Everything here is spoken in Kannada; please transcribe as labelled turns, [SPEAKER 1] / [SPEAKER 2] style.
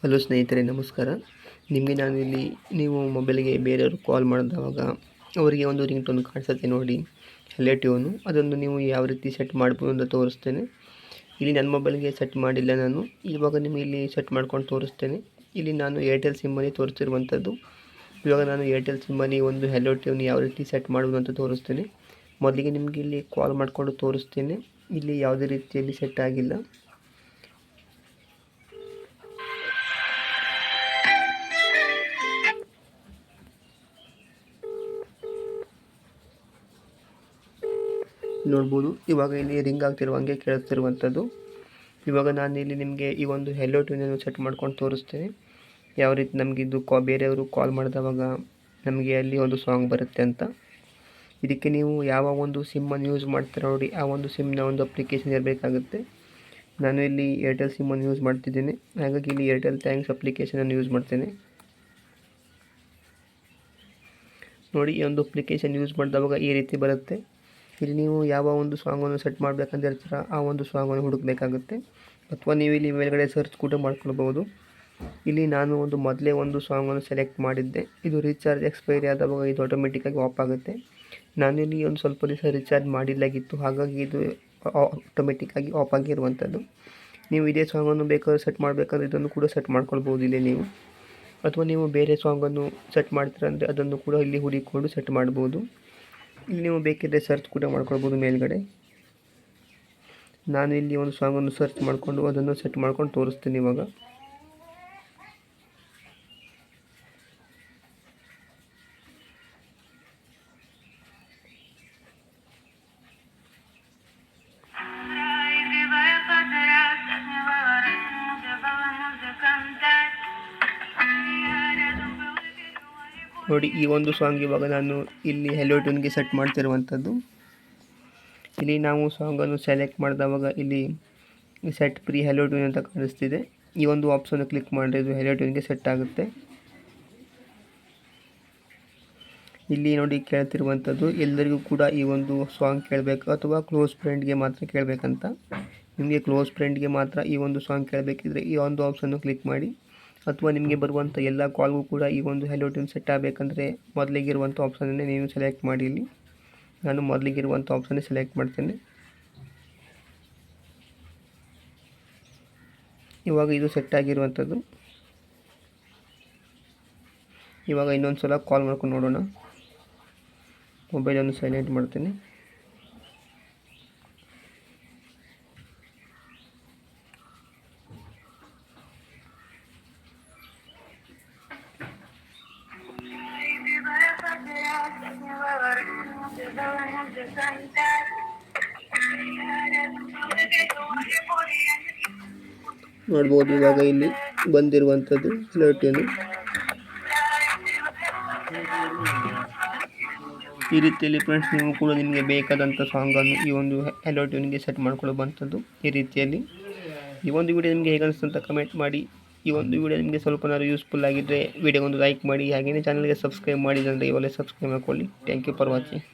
[SPEAKER 1] ಹಲೋ ಸ್ನೇಹಿತರೆ, ನಮಸ್ಕಾರ. ನಿಮಗೆ ನಾನು ಇಲ್ಲಿ ನೀವು ಮೊಬೈಲಿಗೆ ಬೇರೆಯವರು ಕಾಲ್ ಮಾಡಿದವಾಗ ಅವರಿಗೆ ಒಂದು ರಿಂಗ್ ಟೋನ್ ಕಾಣಿಸುತ್ತೆ ನೋಡಿ, ಹಳೆ ಟ್ಯೂನು. ಅದನ್ನು ನೀವು ಯಾವ ರೀತಿ ಸೆಟ್ ಮಾಡ್ಬೋದು ಅಂತ ತೋರಿಸ್ತೇನೆ. ಇಲ್ಲಿ ನನ್ನ ಮೊಬೈಲ್ಗೆ ಸೆಟ್ ಮಾಡಿಲ್ಲ ನಾನು. ಇವಾಗ ನಿಮಗೆ ಇಲ್ಲಿ ಸೆಟ್ ಮಾಡ್ಕೊಂಡು ತೋರಿಸ್ತೇನೆ. ಇಲ್ಲಿ ನಾನು ಏರ್ಟೆಲ್ ಸಿಮ್ಮಲ್ಲಿ ತೋರಿಸ್ತಿರುವಂಥದ್ದು. ಇವಾಗ ನಾನು ಏರ್ಟೆಲ್ ಸಿಮ್ಮಲ್ಲಿ ಒಂದು ಹೆಲೋ ಟ್ಯೂನ್ ಯಾವ ರೀತಿ ಸೆಟ್ ಮಾಡೋದು ಅಂತ ತೋರಿಸ್ತೇನೆ. ಮೊದಲಿಗೆ ನಿಮಗೆ ಇಲ್ಲಿ ಕಾಲ್ ಮಾಡಿಕೊಂಡು ತೋರಿಸ್ತೇನೆ. ಇಲ್ಲಿ ಯಾವುದೇ ರೀತಿಯಲ್ಲಿ ಸೆಟ್ ಆಗಿಲ್ಲ. ನೋಡ್ಬೋದು, ಇವಾಗ ಇಲ್ಲಿ ರಿಂಗ್ ಆಗ್ತಿರುವಂಗೆ ಕೇಳಿಸ್ತಿರುವಂಥದ್ದು. ಇವಾಗ ನಾನು ಇಲ್ಲಿ ನಿಮಗೆ ಈ ಒಂದು ಹೆಲೋ ಟ್ಯೂನನ್ನು ಸೆಟ್ ಮಾಡ್ಕೊಂಡು ತೋರಿಸ್ತೇನೆ. ಯಾವ ರೀತಿ ನಮಗಿದು ಬೇರೆಯವರು ಕಾಲ್ ಮಾಡಿದವಾಗ ನಮಗೆ ಅಲ್ಲಿ ಒಂದು ಸಾಂಗ್ ಬರುತ್ತೆ ಅಂತ. ಇದಕ್ಕೆ ನೀವು ಯಾವ ಒಂದು ಸಿಮ್ಮನ್ನು ಯೂಸ್ ಮಾಡ್ತೀರ ನೋಡಿ, ಆ ಒಂದು ಸಿಮ್ನ ಒಂದು ಅಪ್ಲಿಕೇಶನ್ ಇರಬೇಕಾಗುತ್ತೆ. ನಾನು ಇಲ್ಲಿ ಏರ್ಟೆಲ್ ಸಿಮ್ಮನ್ನು ಯೂಸ್ ಮಾಡ್ತಿದ್ದೇನೆ, ಹಾಗಾಗಿ ಇಲ್ಲಿ ಏರ್ಟೆಲ್ ಥ್ಯಾಂಕ್ಸ್ ಅಪ್ಲಿಕೇಶನನ್ನು ಯೂಸ್ ಮಾಡ್ತೇನೆ. ನೋಡಿ, ಈ ಒಂದು ಅಪ್ಲಿಕೇಶನ್ ಯೂಸ್ ಮಾಡಿದವಾಗ ಈ ರೀತಿ ಬರುತ್ತೆ. ಇಲ್ಲಿ ನೀವು ಯಾವ ಒಂದು ಸಾಂಗನ್ನು ಸೆಟ್ ಮಾಡಬೇಕಂತ ಹೇಳ್ತೀರ ಆ ಒಂದು ಸಾಂಗನ್ನು ಹುಡುಕಬೇಕಾಗುತ್ತೆ, ಅಥವಾ ನೀವು ಇಲ್ಲಿ ಮೇಲ್ಗಡೆ ಸರ್ಚ್ ಕೂಡ ಮಾಡ್ಕೊಳ್ಬೋದು. ಇಲ್ಲಿ ನಾನು ಮೊದಲೇ ಒಂದು ಸಾಂಗನ್ನು ಸೆಲೆಕ್ಟ್ ಮಾಡಿದ್ದೆ. ಇದು ರೀಚಾರ್ಜ್ ಎಕ್ಸ್ಪೈರಿ ಆದವಾಗ ಇದು ಆಟೋಮೆಟಿಕ್ಕಾಗಿ ಆಫ್ ಆಗುತ್ತೆ. ನಾನು ಇಲ್ಲಿ ಒಂದು ಸ್ವಲ್ಪ ದಿವಸ ರೀಚಾರ್ಜ್ ಮಾಡಿಲ್ಲಾಗಿತ್ತು, ಹಾಗಾಗಿ ಇದು ಆಟೋಮೆಟಿಕ್ಕಾಗಿ ಆಫ್ ಆಗಿರುವಂಥದ್ದು. ನೀವು ಇದೇ ಸಾಂಗನ್ನು ಬೇಕಾದ್ರೆ ಸೆಟ್ ಮಾಡಬೇಕಂದ್ರೆ ಇದನ್ನು ಕೂಡ ಸೆಟ್ ಮಾಡ್ಕೊಳ್ಬೋದು ಇಲ್ಲಿ ನೀವು, ಅಥವಾ ನೀವು ಬೇರೆ ಸಾಂಗನ್ನು ಸೆಟ್ ಮಾಡ್ತೀರಂದರೆ ಅದನ್ನು ಕೂಡ ಇಲ್ಲಿ ಹುಡುಕಿಕೊಂಡು ಸೆಟ್ ಮಾಡ್ಬೋದು. ಇಲ್ಲಿ ನೀವು ಬೇಕಿದ್ದರೆ ಸರ್ಚ್ ಕೂಡ ಮಾಡ್ಕೊಳ್ಬೋದು ಮೇಲ್ಗಡೆ. ನಾನು ಇಲ್ಲಿ ಒಂದು ಸಾಂಗನ್ನು ಸರ್ಚ್ ಮಾಡಿಕೊಂಡು ಅದನ್ನು ಸೆಟ್ ಮಾಡ್ಕೊಂಡು ತೋರಿಸ್ತೀನಿ. ಇವಾಗ ನೋಡಿ, ಈ ಒಂದು ಸಾಂಗ್ ಇವಾಗ ನಾನು ಇಲ್ಲಿ ಹೆಲೋ ಟ್ಯೂನ್ಗೆ ಸೆಟ್ ಮಾಡ್ತಿರುವಂಥದ್ದು. ಇಲ್ಲಿ ನಾವು ಸಾಂಗನ್ನು ಸೆಲೆಕ್ಟ್ ಮಾಡಿದವಾಗ ಇಲ್ಲಿ ಸೆಟ್ ಪ್ರೀ ಹೆಲೋ ಟ್ಯೂನ್ ಅಂತ ಕಾಣಿಸ್ತಿದೆ. ಈ ಒಂದು ಆಪ್ಷನ್ ಕ್ಲಿಕ್ ಮಾಡಿದ್ರೆ ಇದು ಹೆಲೋ ಟ್ಯೂನ್ಗೆ ಸೆಟ್ ಆಗುತ್ತೆ. ಇಲ್ಲಿ ನೋಡಿ ಕೇಳ್ತಿರುವಂಥದ್ದು, ಎಲ್ಲರಿಗೂ ಕೂಡ ಈ ಒಂದು ಸಾಂಗ್ ಕೇಳಬೇಕು ಅಥವಾ ಕ್ಲೋಸ್ ಫ್ರೆಂಡ್ಗೆ ಮಾತ್ರ ಕೇಳಬೇಕಂತ. ನಿಮಗೆ ಕ್ಲೋಸ್ ಫ್ರೆಂಡ್ಗೆ ಮಾತ್ರ ಈ ಒಂದು ಸಾಂಗ್ ಕೇಳಬೇಕಿದ್ರೆ ಈ ಒಂದು ಆಪ್ಷನ್ನು ಕ್ಲಿಕ್ ಮಾಡಿ, ಅಥವಾ ನಿಮಗೆ ಬರುವಂಥ ಎಲ್ಲ ಕಾಲ್ಗೂ ಕೂಡ ಈ ಒಂದು ಹೆಲೋ ಟ್ಯೂನ್ ಸೆಟ್ ಆಗಬೇಕಂದ್ರೆ ಮೊದಲಿಗಿರುವಂಥ ಆಪ್ಷನನ್ನೇ ನೀವು ಸೆಲೆಕ್ಟ್ ಮಾಡಿ. ಇಲ್ಲಿ ನಾನು ಮೊದಲಿಗಿರುವಂಥ ಆಪ್ಷನ್ನೇ ಸೆಲೆಕ್ಟ್ ಮಾಡ್ತೇನೆ. ಇವಾಗ ಇದು ಸೆಟ್ ಆಗಿರುವಂಥದ್ದು. ಇವಾಗ ಇನ್ನೊಂದು ಸಲ ಕಾಲ್ ಮಾಡ್ಕೊಂಡು ನೋಡೋಣ. ಮೊಬೈಲನ್ನು ಸೈಲೆಂಟ್ ಮಾಡ್ತೇನೆ. ನೋಡ್ಬೋದು, ಇವಾಗ ಇಲ್ಲಿ ಬಂದಿರುವಂಥದ್ದು ಹೆಲೋ ಟ್ಯೂನು. ಈ ರೀತಿಯಲ್ಲಿ ಫ್ರೆಂಡ್ಸ್ ನೀವು ಕೂಡ ನಿಮಗೆ ಬೇಕಾದಂಥ ಸಾಂಗನ್ನು ಈ ಒಂದು ಹೆಲೋ ಟ್ಯೂನ್ಗೆ ಸೆಟ್ ಮಾಡ್ಕೊಳ್ಳುವಂಥದ್ದು ಈ ರೀತಿಯಲ್ಲಿ. ಈ ಒಂದು ವಿಡಿಯೋ ನಿಮಗೆ ಹೇಗೆ ಅನಿಸ್ತು ಅಂತ ಕಮೆಂಟ್ ಮಾಡಿ. ಈ ಒಂದು ವಿಡಿಯೋ ನಿಮಗೆ ಸ್ವಲ್ಪನಾದ್ರು ಯೂಸ್ಫುಲ್ ಆಗಿದ್ದರೆ ವಿಡಿಯೋಗೊಂದು ಲೈಕ್ ಮಾಡಿ, ಹಾಗೆಯೇ ಚಾನಲ್ಗೆ ಸಬ್ಸ್ಕ್ರೈಬ್ ಮಾಡಿದಂದರೆ ಇವಾಗಲೇ ಸಬ್ಸ್ಕ್ರೈಬ್ ಮಾಡ್ಕೊಳ್ಳಿ. Thank you for watching.